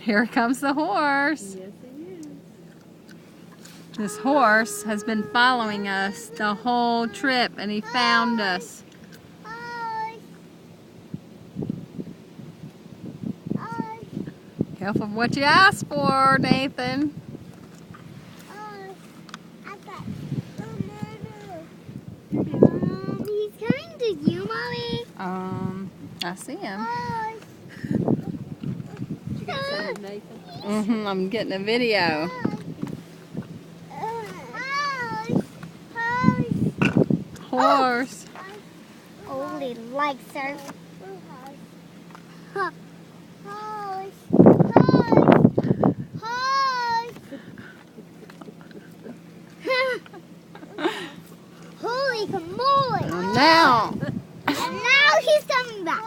Here comes the horse. Yes, he is. This horse has been following us the whole trip, and he found us. Careful of what you ask for, Nathan. He's coming to you, Mommy. I see him. Did you get some of Nathan? I'm getting a video. Horse. Oh, he likes her. Holy moly! Now. And now he's coming back.